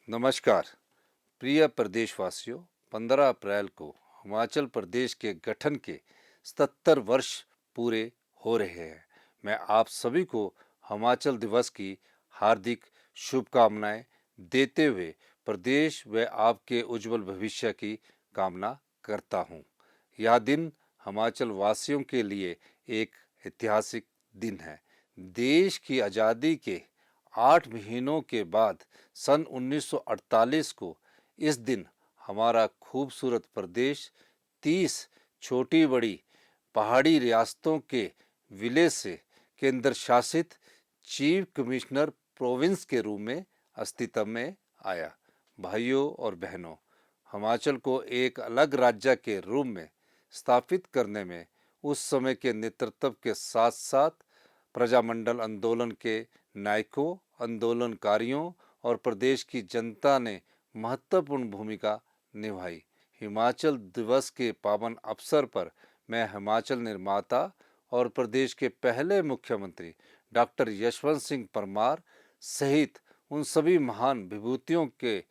नमस्कार प्रिय प्रदेशवासियों। 15 अप्रैल को हिमाचल प्रदेश के गठन के 77 वर्ष पूरे हो रहे हैं। मैं आप सभी को हिमाचल दिवस की हार्दिक शुभकामनाएं देते हुए प्रदेश व आपके उज्जवल भविष्य की कामना करता हूं। यह दिन हिमाचल वासियों के लिए एक ऐतिहासिक दिन है। देश की आज़ादी के 8 महीनों के बाद सन 1948 को इस दिन हमारा खूबसूरत प्रदेश 30 छोटी बड़ी पहाड़ी रियासतों के विलय से केंद्र शासित चीफ कमिश्नर प्रोविंस के रूप में अस्तित्व में आया। भाइयों और बहनों, हिमाचल को एक अलग राज्य के रूप में स्थापित करने में उस समय के नेतृत्व के साथ साथ प्रजामंडल आंदोलन के नायकों, आंदोलनकारियों और प्रदेश की जनता ने महत्वपूर्ण भूमिका निभाई। हिमाचल दिवस के पावन अवसर पर मैं हिमाचल निर्माता और प्रदेश के पहले मुख्यमंत्री डॉक्टर यशवंत सिंह परमार सहित उन सभी महान विभूतियों के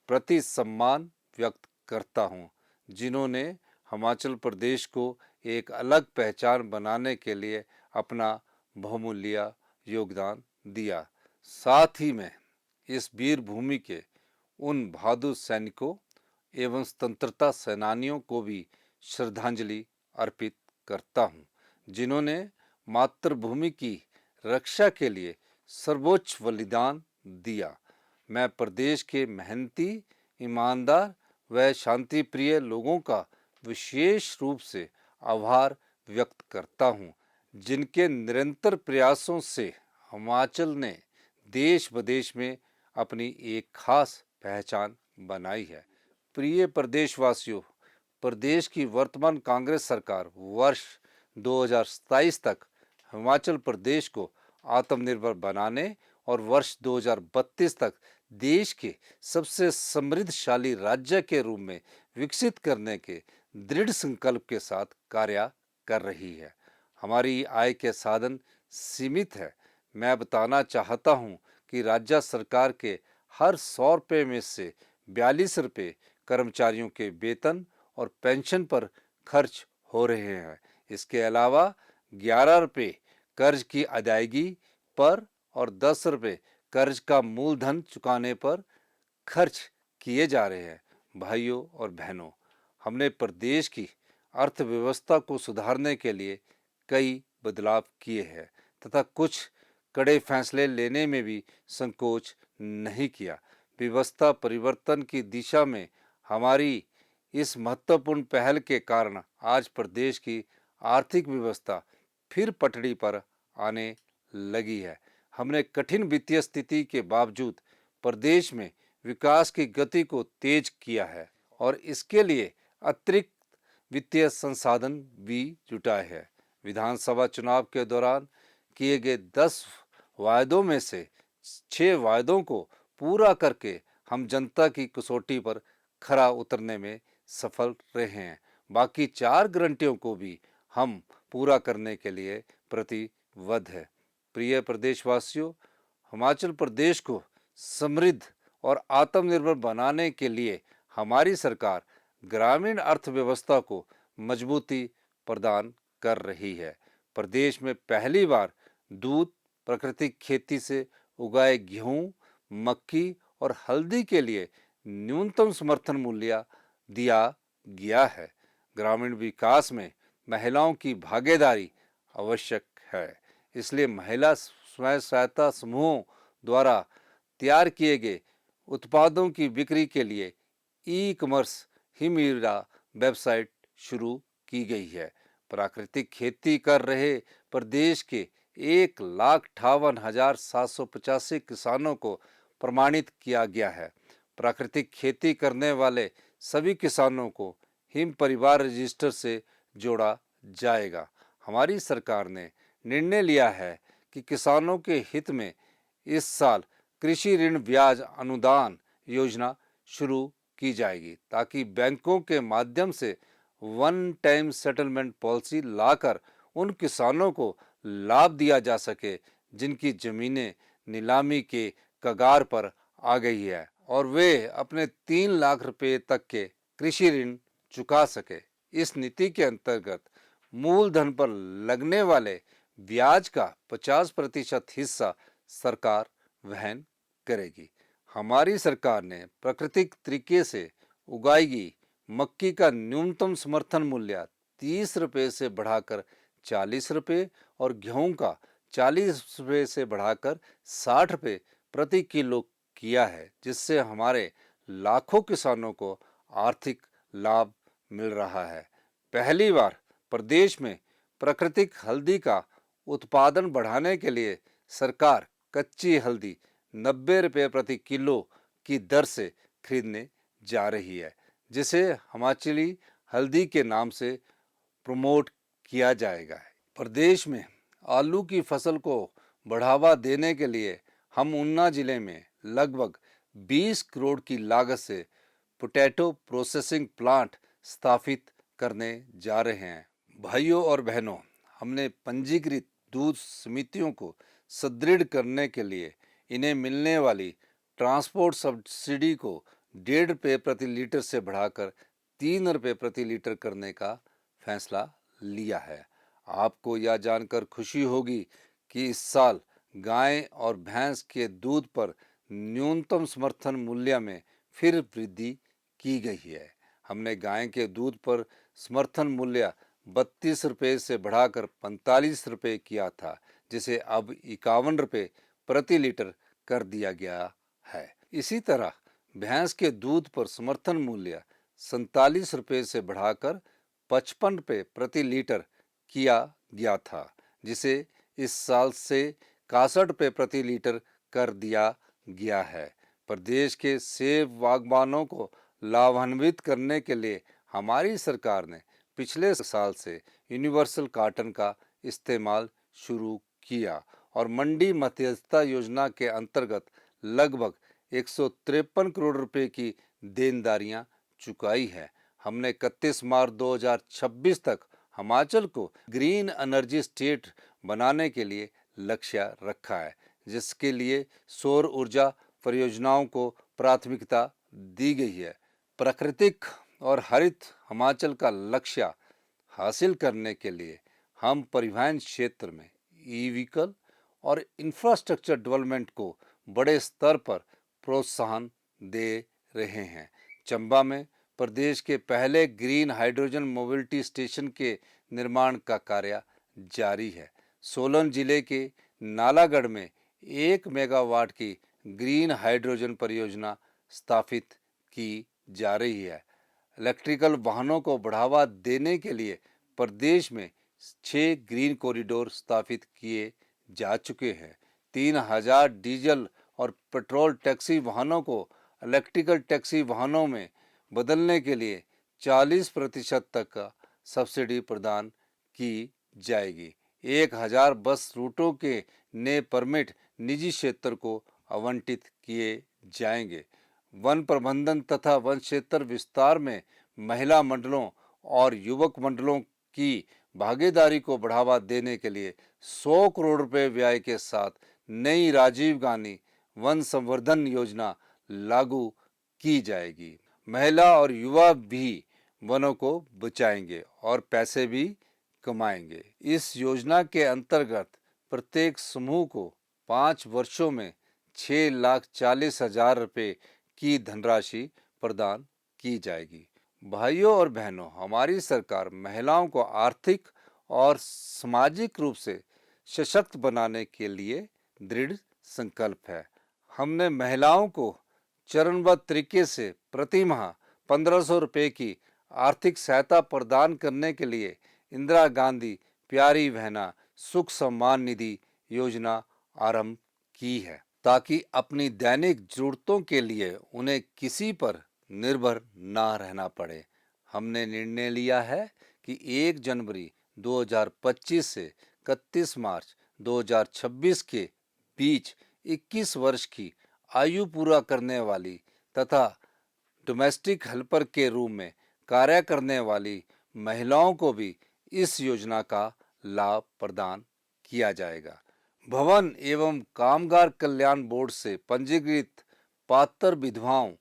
प्रति सम्मान व्यक्त करता हूं, जिन्होंने हिमाचल प्रदेश को एक अलग पहचान बनाने के लिए अपना बहुमूल्य योगदान दिया। साथ ही मैं इस वीर भूमि के उन बहादुर सैनिकों एवं स्वतंत्रता सेनानियों को भी श्रद्धांजलि अर्पित करता हूं, जिन्होंने मातृभूमि की रक्षा के लिए सर्वोच्च बलिदान दिया। मैं प्रदेश के मेहनती, ईमानदार व शांति प्रिय लोगों का विशेष रूप से आभार व्यक्त करता हूं, जिनके निरंतर प्रयासों से हिमाचल ने देश विदेश में अपनी एक खास पहचान बनाई है। प्रिय प्रदेशवासियों, प्रदेश की वर्तमान कांग्रेस सरकार वर्ष 2027 तक हिमाचल प्रदेश को आत्मनिर्भर बनाने और वर्ष 2032 तक देश के सबसे समृद्धशाली राज्य के रूप में विकसित करने के दृढ़ संकल्प के साथ कार्य कर रही है। हमारी आय के साधन सीमित है। मैं बताना चाहता हूं कि राज्य सरकार के हर 100 रुपये में से 42 रुपये कर्मचारियों के वेतन और पेंशन पर खर्च हो रहे हैं। इसके अलावा 11 रुपये कर्ज की अदायगी पर और 10 रुपये कर्ज का मूलधन चुकाने पर खर्च किए जा रहे हैं। भाइयों और बहनों, हमने प्रदेश की अर्थव्यवस्था को सुधारने के लिए कई बदलाव किए हैं तथा कुछ कड़े फैसले लेने में भी संकोच नहीं किया। व्यवस्था परिवर्तन की दिशा में हमारी इस महत्वपूर्ण पहल के कारण आज प्रदेश की आर्थिक व्यवस्था फिर पटरी पर आने लगी है। हमने कठिन वित्तीय स्थिति के बावजूद प्रदेश में विकास की गति को तेज किया है और इसके लिए अतिरिक्त वित्तीय संसाधन भी जुटाए हैं। विधानसभा चुनाव के दौरान किए गए 10 वायदों में से 6 वायदों को पूरा करके हम जनता की कसौटी पर खरा उतरने में सफल रहे हैं। बाकी 4 गारंटियों को भी हम पूरा करने के लिए प्रतिबद्ध है। प्रिय प्रदेशवासियों, हिमाचल प्रदेश को समृद्ध और आत्मनिर्भर बनाने के लिए हमारी सरकार ग्रामीण अर्थव्यवस्था को मजबूती प्रदान कर रही है। प्रदेश में पहली बार दूध, प्राकृतिक खेती से उगाए गेहूं, मक्की और हल्दी के लिए न्यूनतम समर्थन मूल्य दिया गया है। ग्रामीण विकास में महिलाओं की भागीदारी आवश्यक है, इसलिए महिला स्वयं सहायता समूहों द्वारा तैयार किए गए उत्पादों की बिक्री के लिए ई-कॉमर्स हिमीरा वेबसाइट शुरू की गई है। प्राकृतिक खेती कर रहे प्रदेश के 1,58,785 किसानों को प्रमाणित किया गया है। प्राकृतिक खेती करने वाले सभी किसानों को हिम परिवार रजिस्टर से जोड़ा जाएगा। हमारी सरकार ने निर्णय लिया है कि किसानों के हित में इस साल कृषि ऋण ब्याज अनुदान योजना शुरू की जाएगी, ताकि बैंकों के माध्यम से वन टाइम सेटलमेंट पॉलिसी लाकर उन किसानों को लाभ दिया जा सके जिनकी जमीनें नीलामी के कगार पर आ गई है और वे अपने 3 लाख रुपए तक के कृषि ऋण चुका सके। इस नीति के अंतर्गत मूलधन पर लगने वाले ब्याज का 50% हिस्सा सरकार वहन करेगी। हमारी सरकार ने प्राकृतिक तरीके से उगाई गई मक्की का न्यूनतम समर्थन मूल्य 30 रुपये से बढ़ाकर 40 रुपये और गेहूं का 40 रुपये से बढ़ाकर 60 रुपये प्रति किलो किया है, जिससे हमारे लाखों किसानों को आर्थिक लाभ मिल रहा है। पहली बार प्रदेश में प्राकृतिक हल्दी का उत्पादन बढ़ाने के लिए सरकार कच्ची हल्दी 90 रुपये प्रति किलो की दर से खरीदने जा रही है, जिसे हिमाचली हल्दी के नाम से प्रमोट किया जाएगा। प्रदेश में आलू की फसल को बढ़ावा देने के लिए हम ऊना जिले में लगभग 20 करोड़ की लागत से पोटैटो प्रोसेसिंग प्लांट स्थापित करने जा रहे हैं। भाइयों और बहनों, हमने पंजीकृत दूध समितियों को सुदृढ़ करने के लिए इन्हें मिलने वाली ट्रांसपोर्ट सब्सिडी को 1.5 रुपये प्रति लीटर से बढ़ाकर 3 रुपये प्रति लीटर करने का फैसला लिया है। आपको यह जानकर खुशी होगी कि इस साल गाय और भैंस के दूध पर न्यूनतम समर्थन मूल्य में फिर वृद्धि की गई है। हमने गाय के दूध पर समर्थन मूल्य 32 रुपये से बढ़ाकर 45 रुपये किया था, जिसे अब 51 रुपये प्रति लीटर कर दिया गया है। इसी तरह भैंस के दूध पर समर्थन मूल्य 47 रुपये से बढ़ाकर 55 रुपये प्रति लीटर किया गया था, जिसे इस साल से 61 रुपये प्रति लीटर कर दिया गया है। प्रदेश के सेब बागबानों को लाभान्वित करने के लिए हमारी सरकार ने पिछले साल से यूनिवर्सल कार्टन का इस्तेमाल शुरू किया और मंडी मध्यस्थता योजना के अंतर्गत लगभग 153 करोड़ रुपए की देनदारियां चुकाई है। हमने 31 मार्च 2026 तक हिमाचल को ग्रीन एनर्जी स्टेट बनाने के लिए लक्ष्य रखा है, जिसके लिए सौर ऊर्जा परियोजनाओं को प्राथमिकता दी गई है। प्राकृतिक और हरित हिमाचल का लक्ष्य हासिल करने के लिए हम परिवहन क्षेत्र में ई व्हीकल और इंफ्रास्ट्रक्चर डेवलपमेंट को बड़े स्तर पर प्रोत्साहन दे रहे हैं। चंबा में प्रदेश के पहले ग्रीन हाइड्रोजन मोबिलिटी स्टेशन के निर्माण का कार्य जारी है। सोलन जिले के नालागढ़ में 1 मेगावाट की ग्रीन हाइड्रोजन परियोजना स्थापित की जा रही है। इलेक्ट्रिकल वाहनों को बढ़ावा देने के लिए प्रदेश में 6 ग्रीन कॉरिडोर स्थापित किए जा चुके हैं। 3000 डीजल और पेट्रोल टैक्सी वाहनों को इलेक्ट्रिकल टैक्सी वाहनों में बदलने के लिए 40% तक का सब्सिडी प्रदान की जाएगी। 1000 बस रूटों के नए परमिट निजी क्षेत्र को आवंटित किए जाएंगे। वन प्रबंधन तथा वन क्षेत्र विस्तार में महिला मंडलों और युवक मंडलों की भागीदारी को बढ़ावा देने के लिए 100 करोड़ रुपए व्यय के साथ नई राजीव गांधी वन संवर्धन योजना लागू की जाएगी। महिला और युवा भी वनों को बचाएंगे और पैसे भी कमाएंगे। इस योजना के अंतर्गत प्रत्येक समूह को 5 वर्षों में 6,40,000 रुपए की धनराशि प्रदान की जाएगी। भाइयों और बहनों, हमारी सरकार महिलाओं को आर्थिक और सामाजिक रूप से सशक्त बनाने के लिए दृढ़ संकल्प है। हमने महिलाओं को चरणबद्ध तरीके से प्रति माह 1500 रुपये की आर्थिक सहायता प्रदान करने के लिए इंदिरा गांधी प्यारी बहना सुख सम्मान निधि योजना आरंभ की है, ताकि अपनी दैनिक जरूरतों के लिए उन्हें किसी पर निर्भर ना रहना पड़े। हमने निर्णय लिया है कि 1 जनवरी 2025 से 31 मार्च 2026 के बीच 21 वर्ष की आयु पूरा करने वाली तथा डोमेस्टिक हेल्पर के रूप में कार्य करने वाली महिलाओं को भी इस योजना का लाभ प्रदान किया जाएगा। भवन एवं कामगार कल्याण बोर्ड से पंजीकृत पात्र विधवाओं,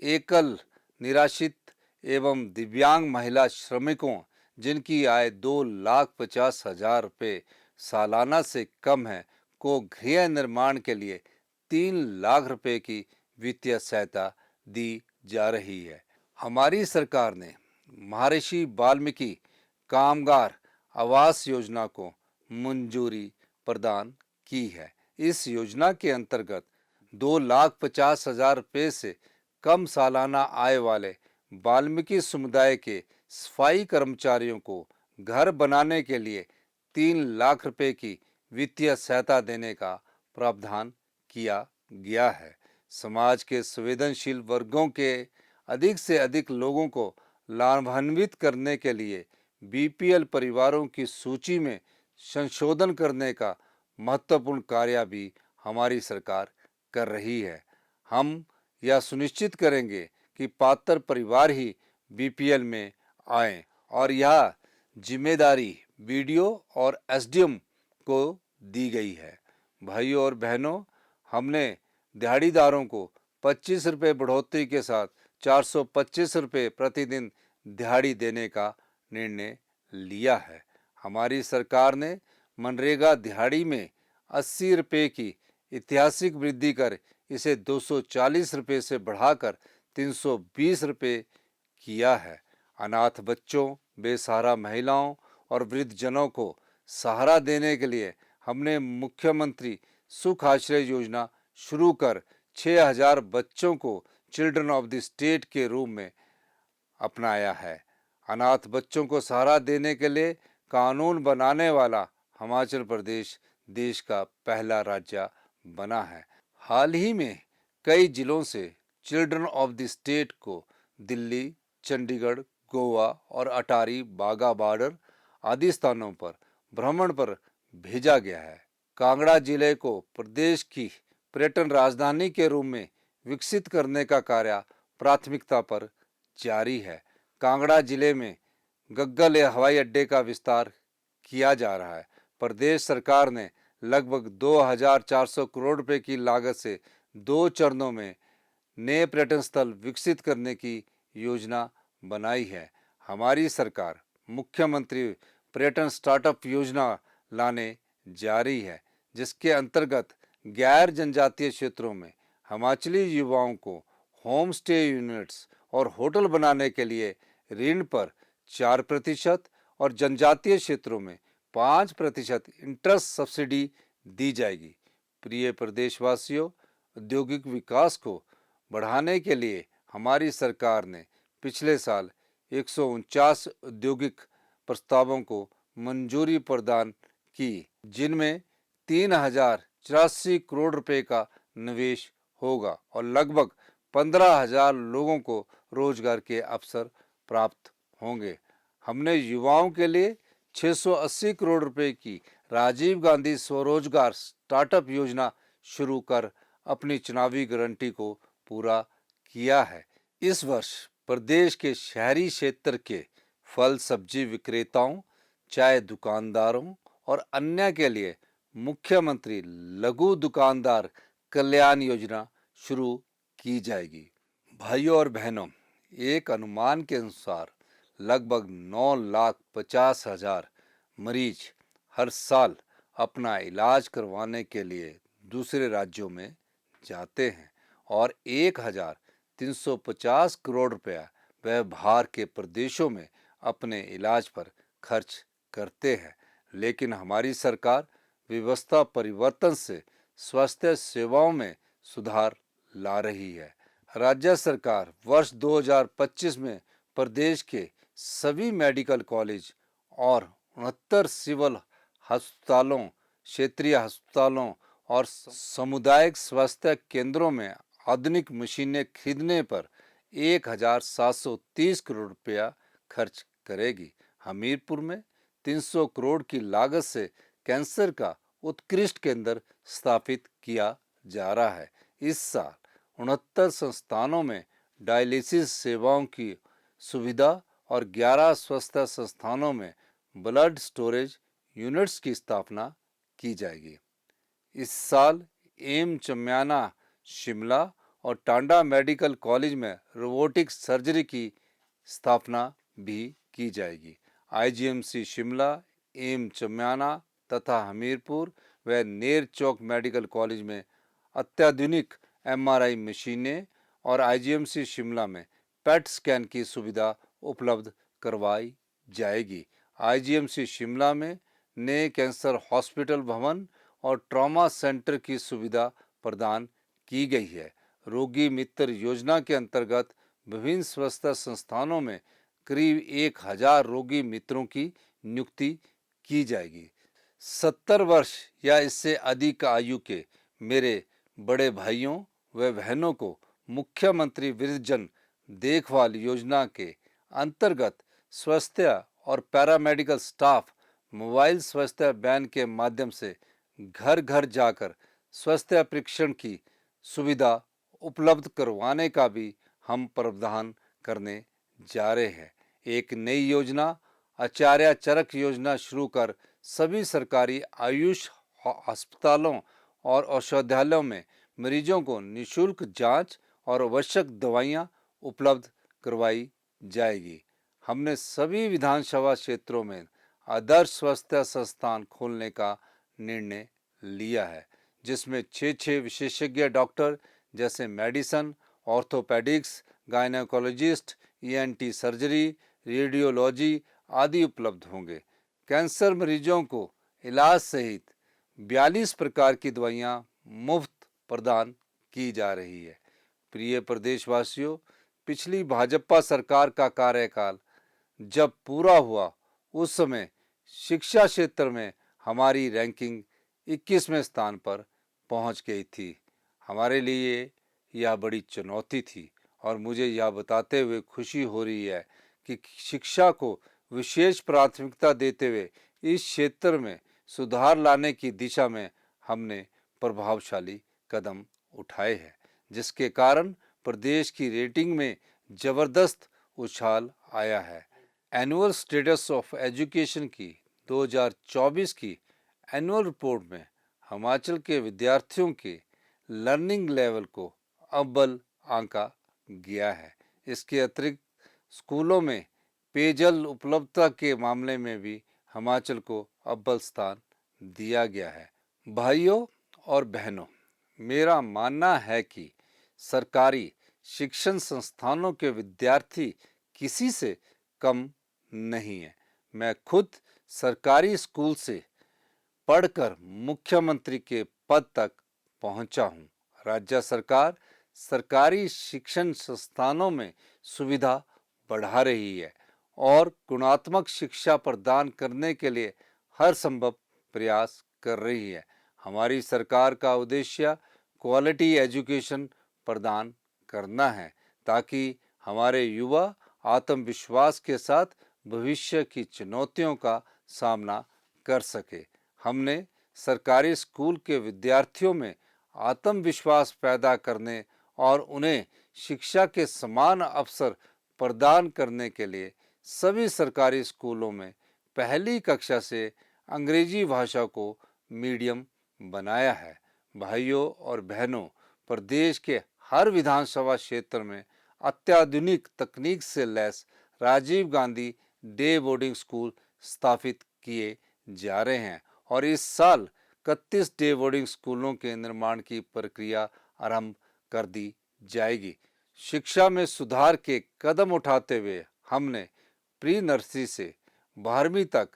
एकल निराश्रित एवं दिव्यांग महिला श्रमिकों जिनकी आय 2,50,000 रुपये सालाना से कम है को गृह निर्माण के लिए 3 लाख रुपए की वित्तीय सहायता दी जा रही है। हमारी सरकार ने महर्षि वाल्मीकि कामगार आवास योजना को मंजूरी प्रदान की है। इस योजना के अंतर्गत 2,50,000 रुपये से कम सालाना आय वाले वाल्मीकि समुदाय के सफाई कर्मचारियों को घर बनाने के लिए 3 लाख रुपए की वित्तीय सहायता देने का प्रावधान किया गया है। समाज के संवेदनशील वर्गों के अधिक से अधिक लोगों को लाभान्वित करने के लिए बीपीएल परिवारों की सूची में संशोधन करने का महत्वपूर्ण कार्य भी हमारी सरकार कर रही है। हम यह सुनिश्चित करेंगे कि पात्र परिवार ही बीपीएल में आएं और यह जिम्मेदारी बीडीओ और एसडीएम को दी गई है। भाइयों और बहनों, हमने दिहाड़ीदारों को 25 रुपये बढ़ोतरी के साथ 425 रुपये प्रतिदिन दिहाड़ी देने का निर्णय लिया है। हमारी सरकार ने मनरेगा दिहाड़ी में 80 रुपये की ऐतिहासिक वृद्धि कर इसे 240 रुपये से बढ़ाकर 320 रुपये किया है। अनाथ बच्चों, बेसहारा महिलाओं और वृद्धजनों को सहारा देने के लिए हमने मुख्यमंत्री सुख आश्रय योजना शुरू कर 6,000 बच्चों को चिल्ड्रन ऑफ द स्टेट के रूप में अपनाया है। अनाथ बच्चों को सहारा देने के लिए कानून बनाने वाला हिमाचल प्रदेश देश का पहला राज्य बना है। हाल ही में कई जिलों से चिल्ड्रन ऑफ द स्टेट को दिल्ली, चंडीगढ़, गोवा और अटारी बागा बॉर्डर आदि स्थानों पर भ्रमण पर भेजा गया है। कांगड़ा जिले को प्रदेश की पर्यटन राजधानी के रूप में विकसित करने का कार्य प्राथमिकता पर जारी है। कांगड़ा जिले में गग्गल हवाई अड्डे का विस्तार किया जा रहा है। प्रदेश सरकार ने लगभग 2,400 करोड़ रुपए की लागत से 2 चरणों में नए पर्यटन स्थल विकसित करने की योजना बनाई है। हमारी सरकार मुख्यमंत्री पर्यटन स्टार्टअप योजना लाने जा रही है, जिसके अंतर्गत गैर जनजातीय क्षेत्रों में हिमाचली युवाओं को होम स्टे यूनिट्स और होटल बनाने के लिए ऋण पर 4% और जनजातीय क्षेत्रों में 5% इंटरेस्ट सब्सिडी दी जाएगी। प्रिय प्रदेशवासियों, औद्योगिक विकास को बढ़ाने के लिए हमारी सरकार ने पिछले साल 149 औद्योगिक प्रस्तावों को मंजूरी प्रदान की, जिनमें 3,084 करोड़ रुपए का निवेश होगा और लगभग 15,000 लोगों को रोजगार के अवसर प्राप्त होंगे। हमने युवाओं के लिए 680 करोड़ रुपए की राजीव गांधी स्वरोजगार स्टार्टअप योजना शुरू कर अपनी चुनावी गारंटी को पूरा किया है। इस वर्ष प्रदेश के शहरी क्षेत्र के फल सब्जी विक्रेताओं, चाय दुकानदारों और अन्य के लिए मुख्यमंत्री लघु दुकानदार कल्याण योजना शुरू की जाएगी। भाइयों और बहनों, एक अनुमान के अनुसार लगभग 9,50,000 मरीज हर साल अपना इलाज करवाने के लिए दूसरे राज्यों में जाते हैं और 1,350 करोड़ रुपया वह बाहर के प्रदेशों में अपने इलाज पर खर्च करते हैं। लेकिन हमारी सरकार व्यवस्था परिवर्तन से स्वास्थ्य सेवाओं में सुधार ला रही है। राज्य सरकार वर्ष 2025 में प्रदेश के सभी मेडिकल कॉलेज और 69 सिविल अस्पतालों, क्षेत्रीय अस्पतालों और सामुदायिक स्वास्थ्य केंद्रों में आधुनिक मशीनें खरीदने पर 1,730 करोड़ रुपया खर्च करेगी। हमीरपुर में 300 करोड़ की लागत से कैंसर का उत्कृष्ट केंद्र स्थापित किया जा रहा है। इस साल 69 संस्थानों में डायलिसिस सेवाओं की सुविधा और 11 स्वास्थ्य संस्थानों में ब्लड स्टोरेज यूनिट्स की स्थापना की जाएगी। इस साल एम चम्याना शिमला और टांडा मेडिकल कॉलेज में रोबोटिक सर्जरी की स्थापना भी की जाएगी। आईजीएमसी शिमला, एम्स चम्याना तथा हमीरपुर व नेर चौक मेडिकल कॉलेज में अत्याधुनिक एमआरआई मशीनें और आईजीएमसी शिमला में पेट स्कैन की सुविधा उपलब्ध करवाई जाएगी। आईजीएमसी शिमला में नए कैंसर हॉस्पिटल भवन और ट्रॉमा सेंटर की सुविधा प्रदान की गई है। रोगी मित्र योजना के अंतर्गत विभिन्न स्वास्थ्य संस्थानों में करीब 1000 रोगी मित्रों की नियुक्ति की जाएगी। 70 वर्ष या इससे अधिक आयु के मेरे बड़े भाइयों व बहनों को मुख्यमंत्री वृद्धजन देखभाल योजना के अंतर्गत स्वास्थ्य और पैरामेडिकल स्टाफ मोबाइल स्वास्थ्य वैन के माध्यम से घर घर जाकर स्वास्थ्य परीक्षण की सुविधा उपलब्ध करवाने का भी हम प्रावधान करने जा रहे हैं। एक नई योजना आचार्य चरक योजना शुरू कर सभी सरकारी आयुष अस्पतालों और औषधालयों में मरीजों को निःशुल्क जांच और आवश्यक दवाइयां उपलब्ध करवाई जाएगी। हमने सभी विधानसभा क्षेत्रों में आदर्श स्वास्थ्य संस्थान खोलने का निर्णय लिया है, जिसमें 6 विशेषज्ञ डॉक्टर जैसे medicine, orthopaedics, gynaecologist, ENT surgery, radiology आदि उपलब्ध होंगे। कैंसर मरीजों को इलाज सहित 42 प्रकार की दवाइयां मुफ्त प्रदान की जा रही है। प्रिय प्रदेशवासियों, पिछली भाजपा सरकार का कार्यकाल जब पूरा हुआ उस समय शिक्षा क्षेत्र में हमारी रैंकिंग 21वें स्थान पर पहुंच गई थी। हमारे लिए यह बड़ी चुनौती थी और मुझे यह बताते हुए खुशी हो रही है कि शिक्षा को विशेष प्राथमिकता देते हुए इस क्षेत्र में सुधार लाने की दिशा में हमने प्रभावशाली कदम उठाए हैं, जिसके कारण प्रदेश की रेटिंग में जबरदस्त उछाल आया है। एनुअल स्टेटस ऑफ एजुकेशन की 2024 की एनुअल रिपोर्ट में हिमाचल के विद्यार्थियों के लर्निंग लेवल को अव्वल आंका गया है। इसके अतिरिक्त स्कूलों में पेयजल उपलब्धता के मामले में भी हिमाचल को अव्वल स्थान दिया गया है। भाइयों और बहनों, मेरा मानना है कि सरकारी शिक्षण संस्थानों के विद्यार्थी किसी से कम नहीं है। मैं खुद सरकारी स्कूल से पढ़कर मुख्यमंत्री के पद तक पहुंचा हूं। राज्य सरकार सरकारी शिक्षण संस्थानों में सुविधा बढ़ा रही है और गुणात्मक शिक्षा प्रदान करने के लिए हर संभव प्रयास कर रही है। हमारी सरकार का उद्देश्य क्वालिटी एजुकेशन प्रदान करना है ताकि हमारे युवा आत्मविश्वास के साथ भविष्य की चुनौतियों का सामना कर सके। हमने सरकारी स्कूल के विद्यार्थियों में आत्मविश्वास पैदा करने और उन्हें शिक्षा के समान अवसर प्रदान करने के लिए सभी सरकारी स्कूलों में पहली कक्षा से अंग्रेजी भाषा को मीडियम बनाया है। भाइयों और बहनों, प्रदेश के हर विधानसभा क्षेत्र में अत्याधुनिक तकनीक से लैस Rajiv Gandhi day boarding school स्थापित किए जा रहे हैं और इस साल 31 डे बोर्डिंग स्कूलों के निर्माण की प्रक्रिया आरंभ कर दी जाएगी। शिक्षा में सुधार के कदम उठाते हुए हमने प्री नर्सरी से 12वीं तक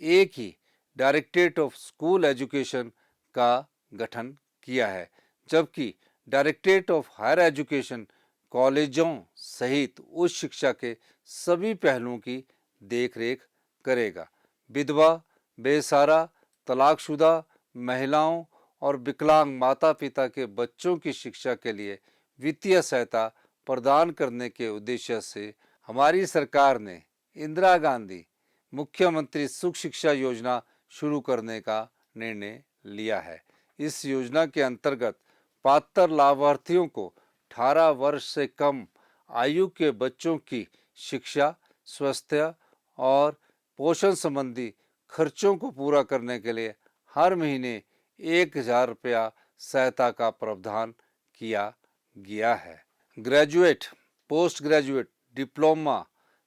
एक ही डायरेक्टरेट ऑफ स्कूल एजुकेशन का गठन किया है, जबकि डायरेक्टरेट ऑफ हायर एजुकेशन कॉलेजों सहित उच्च शिक्षा के सभी पहलुओं की देखरेख करेगा। विधवा, बेसहारा, तलाकशुदा महिलाओं और विकलांग माता पिता के बच्चों की शिक्षा के लिए वित्तीय सहायता प्रदान करने के उद्देश्य से हमारी सरकार ने इंदिरा गांधी मुख्यमंत्री सुख शिक्षा योजना शुरू करने का निर्णय लिया है। इस योजना के अंतर्गत पात्र लाभार्थियों को 18 वर्ष से कम आयु के बच्चों की शिक्षा, स्वास्थ्य और पोषण संबंधी खर्चों को पूरा करने के लिए हर महीने 1000 रुपया सहायता का प्रावधान किया गया है। ग्रेजुएट, पोस्ट ग्रेजुएट, डिप्लोमा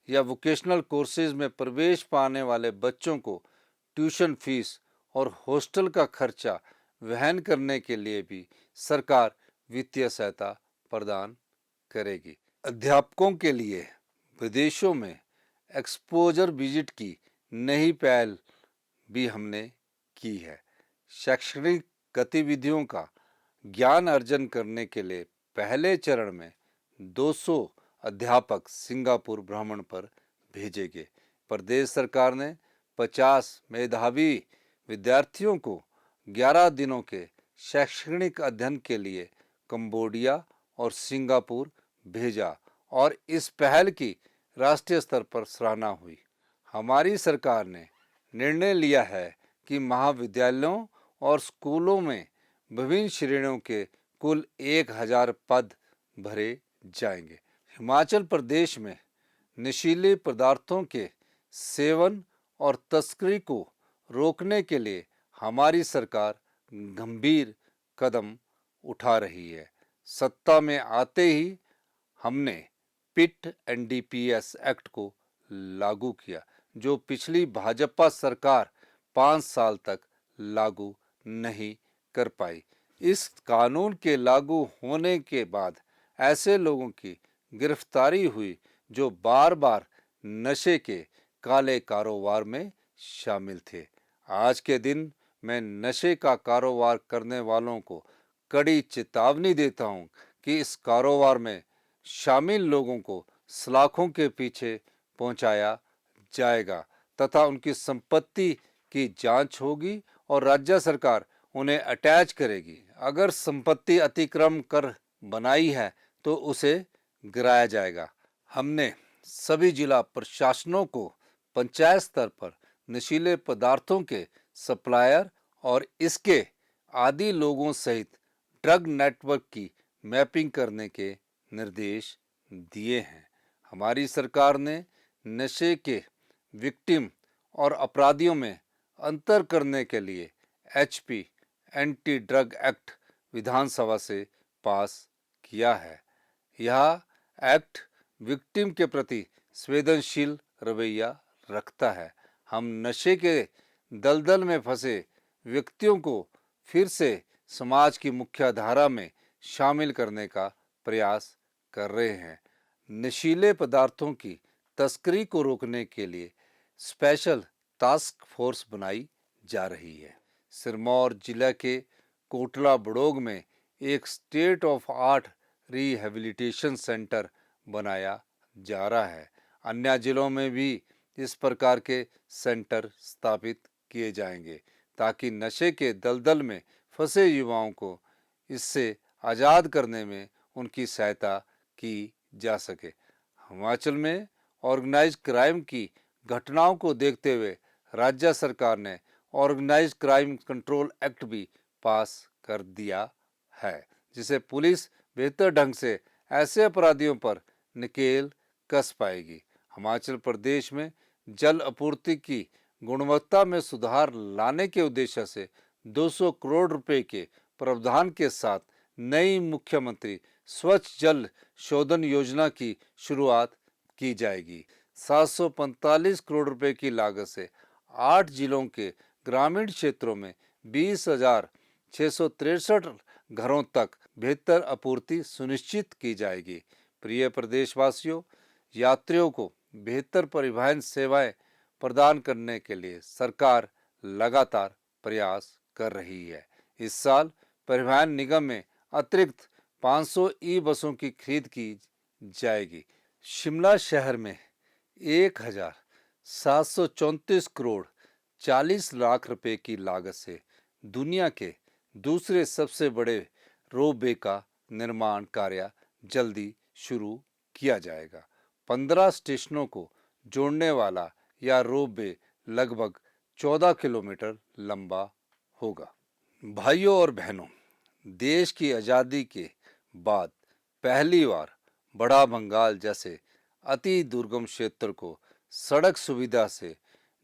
या वोकेशनल कोर्सेज में प्रवेश पाने वाले बच्चों को ट्यूशन फीस और हॉस्टल का खर्चा वहन करने के लिए भी सरकार वित्तीय सहायता प्रदान करेगी। अध्यापकों के लिए विदेशों में एक्सपोजर विजिट की नई पहल भी हमने की है। शैक्षणिक गतिविधियों का ज्ञान अर्जन करने के लिए पहले चरण में 200 अध्यापक सिंगापुर भ्रमण पर भेजे गए। प्रदेश सरकार ने 50 मेधावी विद्यार्थियों को 11 दिनों के शैक्षणिक अध्ययन के लिए कंबोडिया और सिंगापुर भेजा और इस पहल की राष्ट्रीय स्तर पर सराहना हुई। हमारी सरकार ने निर्णय लिया है कि महाविद्यालयों और स्कूलों में विभिन्न श्रेणियों के कुल 1000 पद भरे जाएंगे। हिमाचल प्रदेश में नशीले पदार्थों के सेवन और तस्करी को रोकने के लिए हमारी सरकार गंभीर कदम उठा रही है। सत्ता में आते ही हमने पिट एनडीपीएस एक्ट को लागू किया, जो पिछली भाजपा सरकार 5 साल तक लागू नहीं कर पाई। इस कानून के लागू होने के बाद ऐसे लोगों की गिरफ्तारी हुई जो बार बार नशे के काले कारोबार में शामिल थे। आज के दिन मैं नशे का कारोबार करने वालों को कड़ी चेतावनी देता हूं कि इस कारोबार में शामिल लोगों को सलाखों के पीछे पहुंचाया जाएगा तथा उनकी संपत्ति की जांच होगी और राज्य सरकार उन्हें अटैच करेगी। अगर संपत्ति अतिक्रमण कर बनाई है तो उसे गिराया जाएगा। हमने सभी जिला प्रशासनों को पंचायत स्तर पर नशीले पदार्थों के सप्लायर और इसके आदि लोगों सहित ड्रग नेटवर्क की मैपिंग करने के निर्देश दिए हैं। हमारी सरकार ने नशे के विक्टिम और अपराधियों में अंतर करने के लिए एचपी एंटी ड्रग एक्ट विधानसभा से पास किया है। यह एक्ट विक्टिम के प्रति संवेदनशील रवैया रखता है। हम नशे के दलदल में फंसे व्यक्तियों को फिर से समाज की मुख्य धारा में शामिल करने का प्रयास कर रहे हैं। नशीले पदार्थों की तस्करी को रोकने के लिए स्पेशल टास्क फोर्स बनाई जा रही है। सिरमौर जिला के कोटला बड़ोग में एक state of art rehabilitation centre बनाया जा रहा है। अन्य जिलों में भी इस प्रकार के सेंटर स्थापित किए जाएंगे ताकि नशे के दलदल में फंसे युवाओं को इससे आज़ाद करने में उनकी सहायता की जा सके। हिमाचल में ऑर्गेनाइज्ड क्राइम की घटनाओं को देखते हुए राज्य सरकार ने ऑर्गेनाइज्ड क्राइम कंट्रोल एक्ट भी पास कर दिया है, जिसे पुलिस बेहतर ढंग से ऐसे अपराधियों पर नकेल कस पाएगी। हिमाचल प्रदेश में जल आपूर्ति की गुणवत्ता में सुधार लाने के उद्देश्य से 200 करोड़ रुपए के प्रावधान के साथ नई मुख्यमंत्री स्वच्छ जल शोधन योजना की शुरुआत की जाएगी। 745 करोड़ रुपए की लागत से 8 जिलों के ग्रामीण क्षेत्रों में 20,663 घरों तक बेहतर आपूर्ति सुनिश्चित की जाएगी। प्रिय प्रदेशवासियों, यात्रियों को बेहतर परिवहन सेवाएं प्रदान करने के लिए सरकार लगातार प्रयास कर रही है। इस साल परिवहन निगम में अतिरिक्त 500 ई बसों की खरीद की जाएगी। शिमला शहर में 1,734 करोड़ 40 लाख रुपए की लागत से दुनिया के दूसरे सबसे बड़े रोपवे का निर्माण कार्य जल्दी शुरू किया जाएगा। 15 स्टेशनों को जोड़ने वाला यह रोपवे लगभग 14 किलोमीटर लंबा होगा। भाइयों और बहनों, देश की आज़ादी के बाद पहली बार बड़ा बंगाल जैसे अति दुर्गम क्षेत्र को सड़क सुविधा से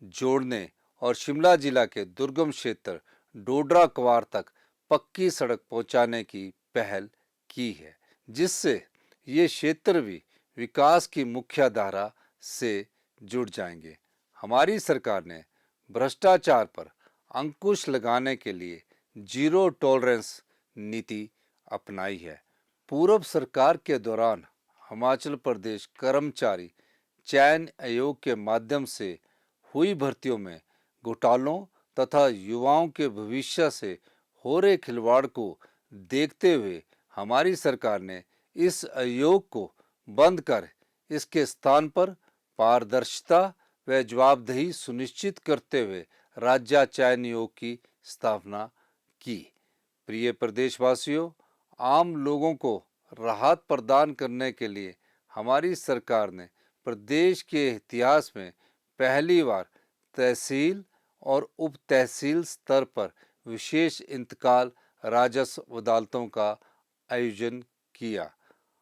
जोड़ने और शिमला जिला के दुर्गम क्षेत्र डोडरा क्वार तक पक्की सड़क पहुंचाने की पहल की है, जिससे ये क्षेत्र भी विकास की मुख्य धारा से जुड़ जाएंगे। हमारी सरकार ने भ्रष्टाचार पर अंकुश लगाने के लिए जीरो टॉलरेंस नीति अपनाई है। पूर्व सरकार के दौरान हिमाचल प्रदेश कर्मचारी चयन आयोग के माध्यम से हुई भर्तियों में घोटालों तथा युवाओं के भविष्य से हो रहे खिलवाड़ को देखते हुए हमारी सरकार ने इस आयोग को बंद कर इसके स्थान पर पारदर्शिता व जवाबदेही सुनिश्चित करते हुए राज्य चयन आयोग की स्थापना की। प्रिय प्रदेशवासियों, आम लोगों को राहत प्रदान करने के लिए हमारी सरकार ने प्रदेश के इतिहास में पहली बार तहसील और उप तहसील स्तर पर विशेष इंतकाल राजस्व अदालतों का आयोजन किया।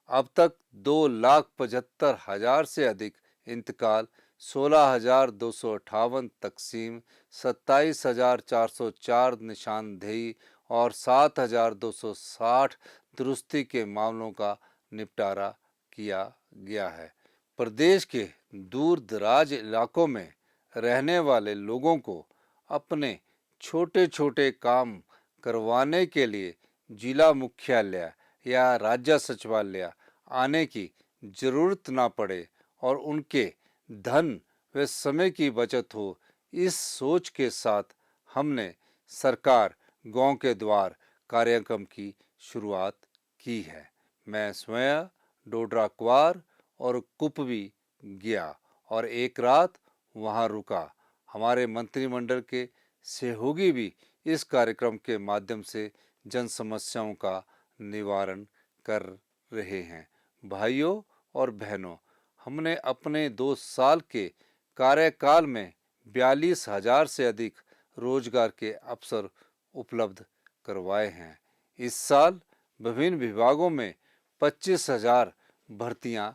अब तक 2,75,000 से अधिक इंतकाल, 16,258 तकसीम, 27,404 निशानदेही और 7,260 दुरुस्ती के मामलों का निपटारा किया गया है। प्रदेश के दूर दराज इलाकों में रहने वाले लोगों को अपने छोटे छोटे काम करवाने के लिए जिला मुख्यालय या राज्य सचिवालय आने की जरूरत ना पड़े और उनके धन व समय की बचत हो, इस सोच के साथ हमने सरकार गांव के द्वार कार्यक्रम की शुरुआत की है। मैं स्वयं डोडरा क्वार और कुपवी गया और एक रात वहां रुका। हमारे मंत्रिमंडल के सहयोगी भी इस कार्यक्रम के माध्यम से जन समस्याओं का निवारण कर रहे हैं। भाइयों और बहनों, हमने अपने 2 साल के कार्यकाल में 42,000 से अधिक रोजगार के अवसर उपलब्ध करवाए हैं। इस साल विभिन्न विभागों में 25,000 भर्तियां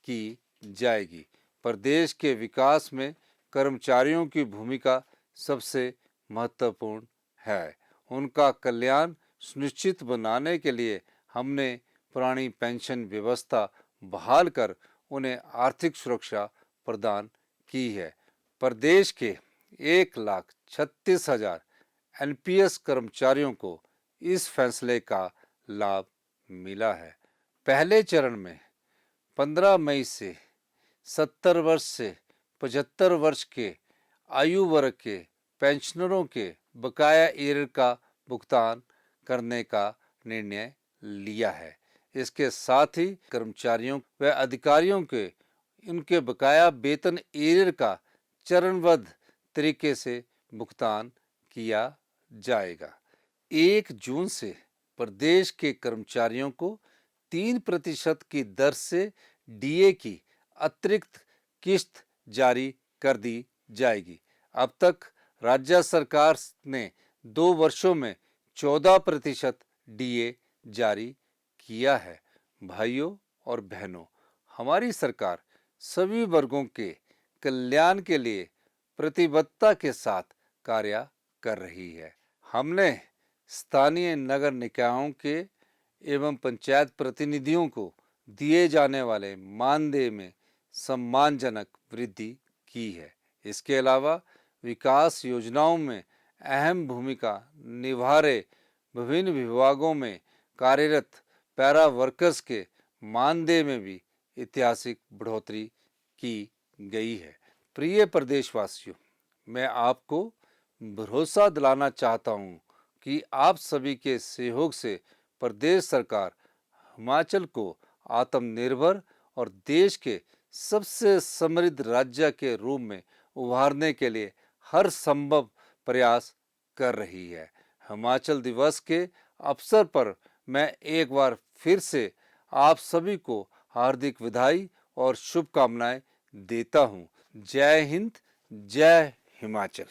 की जाएगी। प्रदेश के विकास में कर्मचारियों की भूमिका सबसे महत्वपूर्ण है। उनका कल्याण सुनिश्चित बनाने के लिए हमने पुरानी पेंशन व्यवस्था बहाल कर उन्हें आर्थिक सुरक्षा प्रदान की है। प्रदेश के 1,36,000 एनपीएस कर्मचारियों को इस फैसले का लाभ मिला है। पहले चरण में 15 मई से 70 वर्ष से 75 वर्ष के आयु वर्ग के पेंशनरों के बकाया एरियर का भुगतान करने का निर्णय लिया है। इसके साथ ही कर्मचारियों व अधिकारियों के इनके बकाया वेतन एरियर का चरणबद्ध तरीके से भुगतान किया जाएगा। 1 जून से प्रदेश के कर्मचारियों को 3% की दर से डीए की अतिरिक्त किस्त जारी कर दी जाएगी। अब तक राज्य सरकार ने 2 वर्षों में 14% डीए जारी किया है। भाइयों और बहनों, हमारी सरकार सभी वर्गों के कल्याण के लिए प्रतिबद्धता के साथ कार्य कर रही है। हमने स्थानीय नगर निकायों के एवं पंचायत प्रतिनिधियों को दिए जाने वाले मानदेय में सम्मानजनक वृद्धि की है। इसके अलावा विकास योजनाओं में अहम भूमिका निभा रहे विभिन्न विभागों में कार्यरत पैरा वर्कर्स के मानदेय में भी ऐतिहासिक बढ़ोतरी की गई है। प्रिय प्रदेशवासियों, मैं आपको भरोसा दिलाना चाहता हूं कि आप सभी के सहयोग से प्रदेश सरकार हिमाचल को आत्मनिर्भर और देश के सबसे समृद्ध राज्य के रूप में उभारने के लिए हर संभव प्रयास कर रही है। हिमाचल दिवस के अवसर पर मैं एक बार फिर से आप सभी को हार्दिक बधाई और शुभकामनाएं देता हूं। जय हिंद, जय हिमाचल।